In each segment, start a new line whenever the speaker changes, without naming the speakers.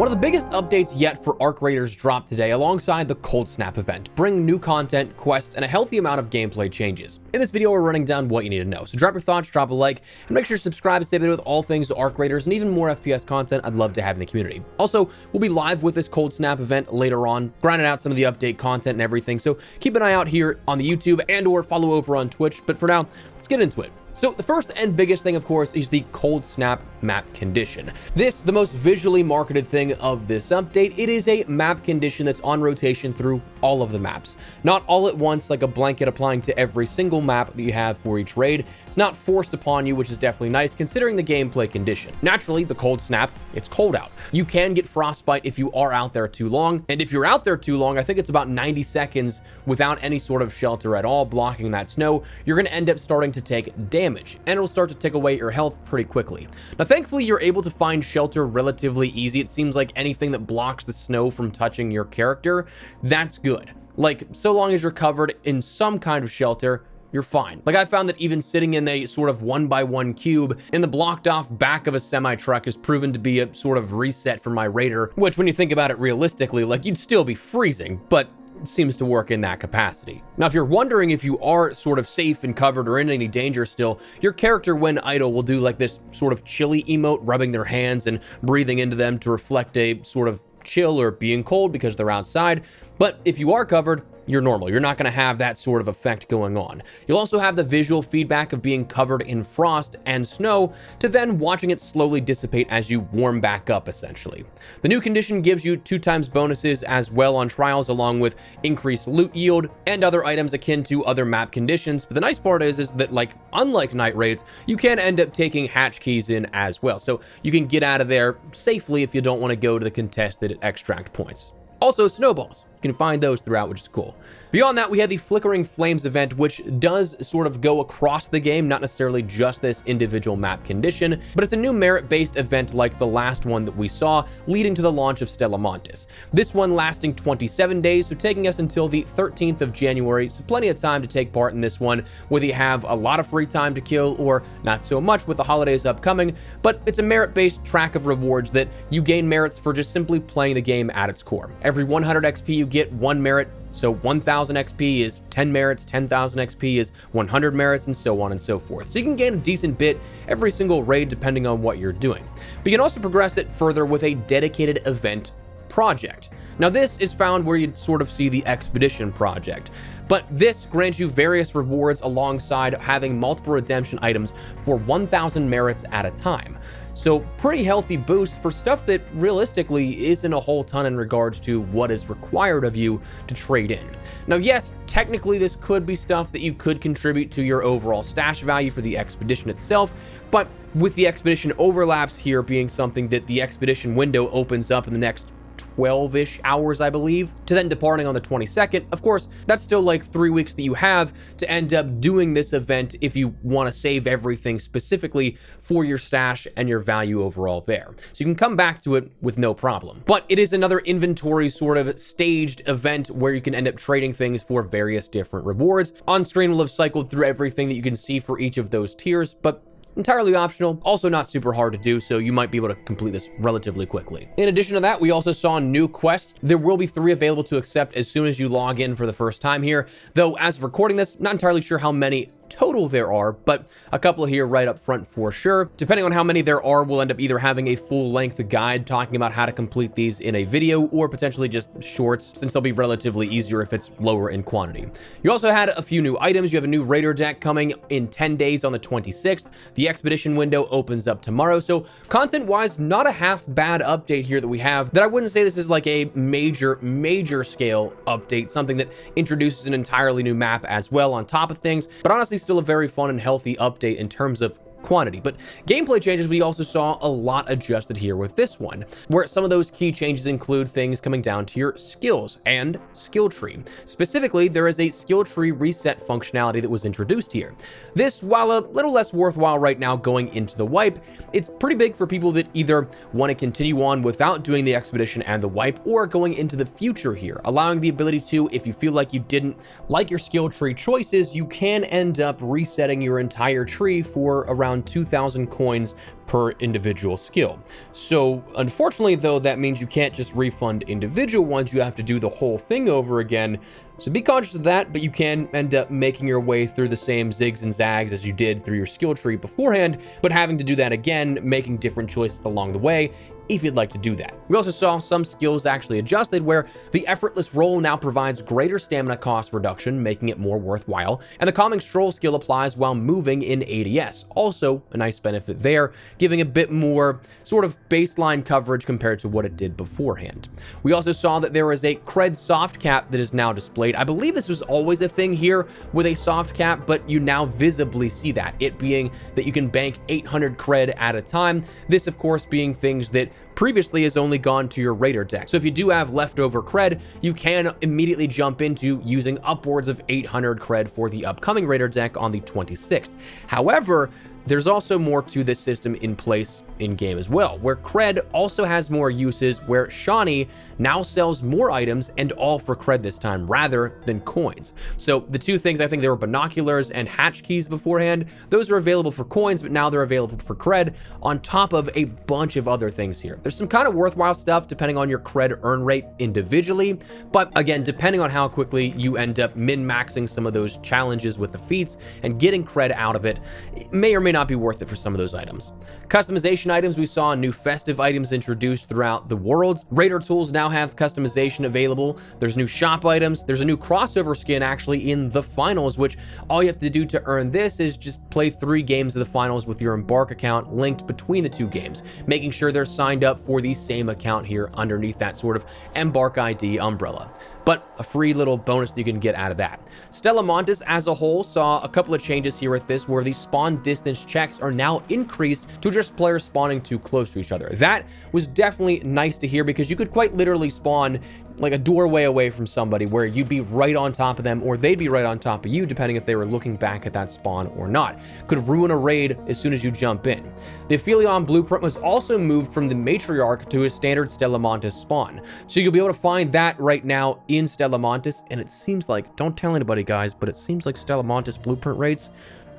One of the biggest updates yet for Arc Raiders dropped today alongside the Cold Snap event, bringing new content, quests, and a healthy amount of gameplay changes. In this video, we're running down what you need to know, so drop your thoughts, drop a like, and make sure to subscribe to stay updated with all things Arc Raiders and even more FPS content I'd love to have in the community. Also, we'll be live with this Cold Snap event later on, grinding out some of the update content and everything, so keep an eye out here on the YouTube and or follow over on Twitch, but for now, let's get into it. So the first and biggest thing, of course, is the Cold Snap map condition. This, the most visually marketed thing of this update, it is a map condition that's on rotation through all of the maps. Not all at once, like a blanket applying to every single map that you have for each raid. It's not forced upon you, which is definitely nice considering the gameplay condition. Naturally, the Cold Snap, it's cold out. You can get frostbite if you are out there too long, and if you're out there too long, I think it's about 90 seconds without any sort of shelter at all blocking that snow, you're going to end up starting to take damage, and it'll start to take away your health pretty quickly. Now, thankfully, you're able to find shelter relatively easy. It seems like anything that blocks the snow from touching your character, that's good. Like, so long as you're covered in some kind of shelter, you're fine. Like, I found that even sitting in a sort of 1x1 cube in the blocked off back of a semi-truck has proven to be a sort of reset for my Raider, which when you think about it realistically, like, you'd still be freezing, but it seems to work in that capacity. Now, if you're wondering if you are sort of safe and covered or in any danger still, your character when idle will do like this sort of chilly emote, rubbing their hands and breathing into them to reflect a sort of chill or being cold because they're outside. But if you are covered, you're normal. You're not going to have that sort of effect going on. You'll also have the visual feedback of being covered in frost and snow to then watching it slowly dissipate as you warm back up, essentially. The new condition gives you 2x bonuses as well on trials, along with increased loot yield and other items akin to other map conditions. But the nice part is that, like, unlike night raids, you can end up taking hatch keys in as well. So you can get out of there safely if you don't want to go to the contested extract points. Also, snowballs. You can find those throughout, which is cool. Beyond that, we had the Flickering Flames event, which does sort of go across the game, not necessarily just this individual map condition, but it's a new merit-based event like the last one that we saw, leading to the launch of Stella Montis. This one lasting 27 days, so taking us until the 13th of January, so plenty of time to take part in this one, whether you have a lot of free time to kill or not so much with the holidays upcoming, but it's a merit-based track of rewards that you gain merits for just simply playing the game at its core. Every 100 XP you get 1 merit, so 1,000 XP is 10 merits, 10,000 XP is 100 merits, and so on and so forth. So you can gain a decent bit every single raid depending on what you're doing. But you can also progress it further with a dedicated event project. Now, this is found where you'd sort of see the Expedition project, but this grants you various rewards alongside having multiple redemption items for 1,000 merits at a time. So pretty healthy boost for stuff that realistically isn't a whole ton in regards to what is required of you to trade in. Now, yes, technically this could be stuff that you could contribute to your overall stash value for the expedition itself, but with the expedition overlaps here being something that the expedition window opens up in the next 12-ish hours, I believe, to then departing on the 22nd. Of course, that's still like 3 weeks that you have to end up doing this event if you want to save everything specifically for your stash and your value overall there. So you can come back to it with no problem. But it is another inventory sort of staged event where you can end up trading things for various different rewards. On screen, we'll have cycled through everything that you can see for each of those tiers, but entirely optional, also not super hard to do, so you might be able to complete this relatively quickly. In addition to that, we also saw new quests. There will be 3 available to accept as soon as you log in for the first time here, though as of recording this, not entirely sure how many total there are, but a couple here right up front for sure. Depending on how many there are, we'll end up either having a full-length guide talking about how to complete these in a video, or potentially just shorts, since they'll be relatively easier if it's lower in quantity. You also had a few new items. You have a new Raider deck coming in 10 days on the 26th. The expedition window opens up tomorrow, so content-wise, not a half-bad update here that we have, that I wouldn't say this is like a major scale update, something that introduces an entirely new map as well on top of things, but honestly, still a very fun and healthy update in terms of quantity. But gameplay changes, we also saw a lot adjusted here with this one, where some of those key changes include things coming down to your skills and skill tree. Specifically, there is a skill tree reset functionality that was introduced here. This, while a little less worthwhile right now going into the wipe, it's pretty big for people that either want to continue on without doing the expedition and the wipe, or going into the future here, allowing the ability to, if you feel like you didn't like your skill tree choices, you can end up resetting your entire tree for around around 2,000 coins per individual skill. So unfortunately though, that means you can't just refund individual ones, you have to do the whole thing over again. So be conscious of that, but you can end up making your way through the same zigs and zags as you did through your skill tree beforehand, but having to do that again, making different choices along the way, if you'd like to do that. We also saw some skills actually adjusted where the effortless roll now provides greater stamina cost reduction, making it more worthwhile, and the calming stroll skill applies while moving in ADS. Also a nice benefit there, giving a bit more sort of baseline coverage compared to what it did beforehand. We also saw that there is a Cred soft cap that is now displayed. I believe this was always a thing here with a soft cap, but you now visibly see that, it being that you can bank 800 Cred at a time. This of course being things that previously has only gone to your Raider deck. So if you do have leftover Cred, you can immediately jump into using upwards of 800 Cred for the upcoming Raider deck on the 26th. However, there's also more to this system in place in-game as well, where Cred also has more uses, where Shawnee now sells more items and all for Cred this time rather than coins. So the two things, I think there were binoculars and hatch keys beforehand. Those are available for coins, but now they're available for Cred on top of a bunch of other things here. There's some kind of worthwhile stuff depending on your Cred earn rate individually, but again, depending on how quickly you end up min-maxing some of those challenges with the feats and getting Cred out of it, it may or may not be worth it for some of those items. Customization items, we saw new festive items introduced throughout the worlds. Raider tools now have customization available. There's new shop items. There's a new crossover skin actually in the finals, which all you have to do to earn this is just play 3 games of the finals with your Embark account linked between the 2 games, making sure they're signed up for the same account here underneath that sort of Embark ID umbrella. But a free little bonus that you can get out of that. Stella Montis as a whole saw a couple of changes here with this, where the spawn distance checks are now increased to just players spawning too close to each other. That was definitely nice to hear, because you could quite literally spawn like a doorway away from somebody where you'd be right on top of them, or they'd be right on top of you, depending if they were looking back at that spawn or not. Could ruin a raid as soon as you jump in. The Aphelion blueprint was also moved from the Matriarch to a standard Stella Montis spawn. So you'll be able to find that right now in Stella Montis, and it seems like, don't tell anybody guys, but it seems like Stella Montis blueprint rates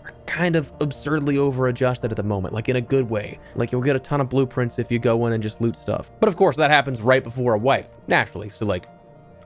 are kind of absurdly over adjusted at the moment, like in a good way. Like you'll get a ton of blueprints if you go in and just loot stuff. But of course that happens right before a wipe, naturally, so like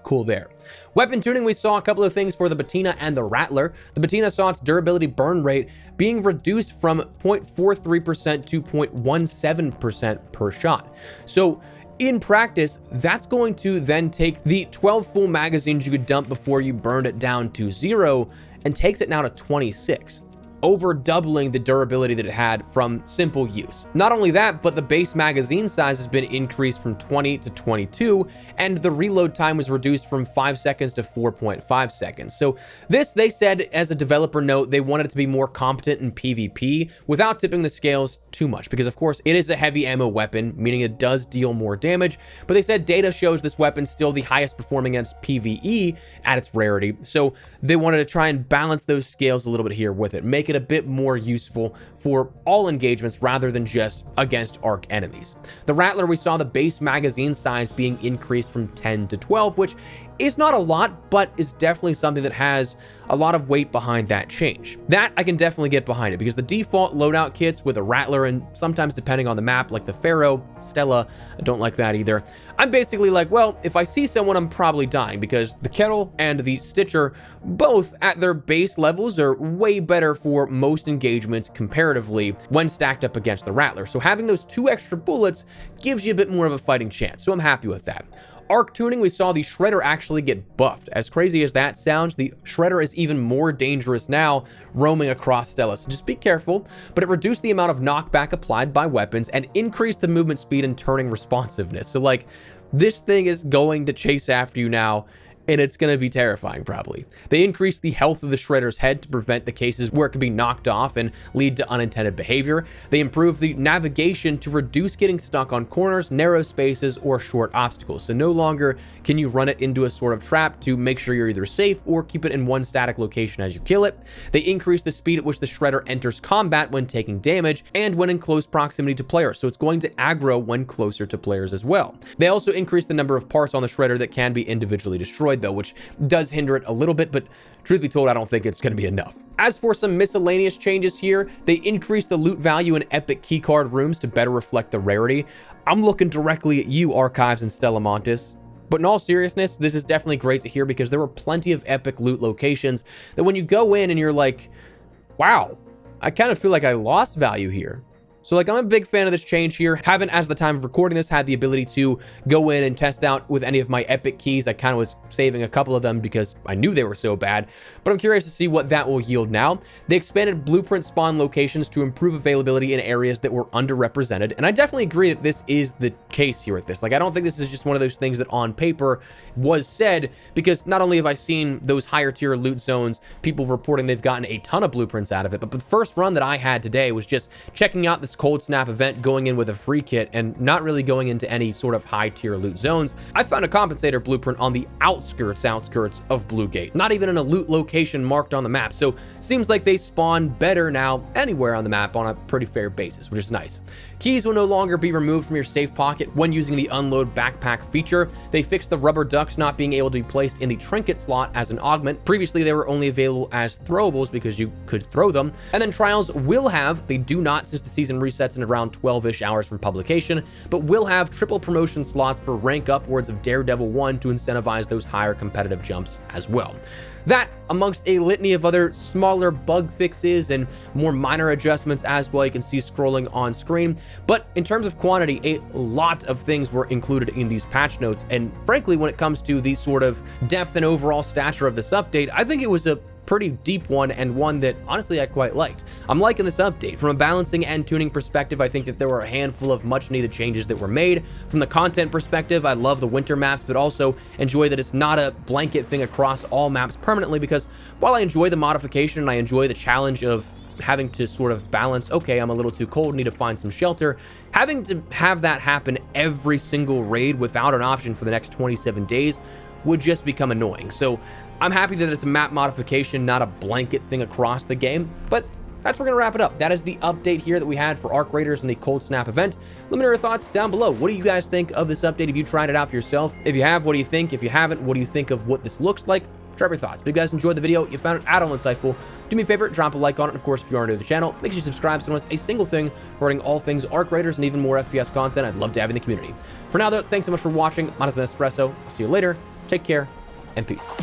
cool there. Weapon tuning, we saw a couple of things for the Bettina and the Rattler. The Bettina saw its durability burn rate being reduced from 0.43% to 0.17% per shot. So in practice, that's going to then take the 12 full magazines you could dump before you burned it down to 0 and takes it now to 26. Over doubling the durability that it had from simple use. Not only that, but the base magazine size has been increased from 20 to 22, and the reload time was reduced from 5 seconds to 4.5 seconds. So this, they said as a developer note, they wanted it to be more competent in PvP without tipping the scales too much, because of course it is a heavy ammo weapon, meaning it does deal more damage, but they said data shows this weapon's still the highest performing against PvE at its rarity. So they wanted to try and balance those scales a little bit here with it, make it a bit more useful for all engagements rather than just against arc enemies. The Rattler, we saw the base magazine size being increased from 10 to 12, which is not a lot, but is definitely something that has a lot of weight behind that change. That I can definitely get behind it, because the default loadout kits with a Rattler, and sometimes depending on the map, like the Pharaoh, Stella, I don't like that either. I'm basically like, well, if I see someone, I'm probably dying, because the Kettle and the Stitcher, both at their base levels, are way better for most engagements comparatively when stacked up against the Rattler. So having those 2 extra bullets gives you a bit more of a fighting chance, so I'm happy with that. Arc tuning, we saw the Shredder actually get buffed. As crazy as that sounds, the Shredder is even more dangerous now roaming across Stella, so just be careful. But it reduced the amount of knockback applied by weapons and increased the movement speed and turning responsiveness. So like, this thing is going to chase after you now, and it's going to be terrifying probably. They increased the health of the Shredder's head to prevent the cases where it could be knocked off and lead to unintended behavior. They improved the navigation to reduce getting stuck on corners, narrow spaces, or short obstacles. So no longer can you run it into a sort of trap to make sure you're either safe or keep it in one static location as you kill it. They increased the speed at which the Shredder enters combat when taking damage and when in close proximity to players, so it's going to aggro when closer to players as well. They also increased the number of parts on the Shredder that can be individually destroyed. avoid though, which does hinder it a little bit, but truth be told, I don't think it's going to be enough. As for some miscellaneous changes here, they increased the loot value in epic keycard rooms to better reflect the rarity. I'm looking directly at you, Archives and Stellamontis. But in all seriousness, this is definitely great to hear because there were plenty of epic loot locations that when you go in and you're like, wow, I kind of feel like I lost value here. So like, I'm a big fan of this change here. Haven't, as the time of recording this, had the ability to go in and test out with any of my epic keys. I kind of was saving a couple of them because I knew they were so bad, but I'm curious to see what that will yield now. They expanded blueprint spawn locations to improve availability in areas that were underrepresented. And I definitely agree that this is the case here with this. Like, I don't think this is just one of those things that on paper was said, because not only have I seen those higher tier loot zones, people reporting they've gotten a ton of blueprints out of it, but the first run that I had today was just checking out this cold snap event, going in with a free kit and not really going into any sort of high tier loot zones. I found a compensator blueprint on the outskirts of Blue Gate, not even in a loot location marked on the map. So seems like they spawn better now anywhere on the map on a pretty fair basis, which is nice. Keys will no longer be removed from your safe pocket when using the unload backpack feature. They fixed the rubber ducks not being able to be placed in the trinket slot as an augment. Previously, they were only available as throwables because you could throw them. And then trials will have, they do not since the season resets in around 12-ish hours from publication, but will have triple promotion slots for rank upwards of Daredevil 1 to incentivize those higher competitive jumps as well. That, amongst a litany of other smaller bug fixes and more minor adjustments as well, you can see scrolling on screen. But in terms of quantity, a lot of things were included in these patch notes. And frankly, when it comes to the sort of depth and overall stature of this update, I think it was a pretty deep one, and one that honestly I quite liked. I'm liking this update. From a balancing and tuning perspective, I think that there were a handful of much needed changes that were made. From the content perspective, I love the winter maps, but also enjoy that it's not a blanket thing across all maps permanently, because while I enjoy the modification and I enjoy the challenge of having to sort of balance, okay, I'm a little too cold, need to find some shelter, having to have that happen every single raid without an option for the next 27 days would just become annoying. So I'm happy that it's a map modification, not a blanket thing across the game, but that's where we're gonna wrap it up. That is the update here that we had for Arc Raiders and the Cold Snap event. Let me know your thoughts down below. What do you guys think of this update? Have you tried it out for yourself? If you have, what do you think? If you haven't, what do you think of what this looks like? Drop your thoughts. If you guys enjoyed the video, you found it at all insightful, do me a favor, drop a like on it. Of course, if you are new to the channel, make sure you subscribe so you don't miss a single thing regarding all things Arc Raiders and even more FPS content I'd love to have in the community. For now though, thanks so much for watching. Mine has been Espresso. I'll see you later. Take care and peace.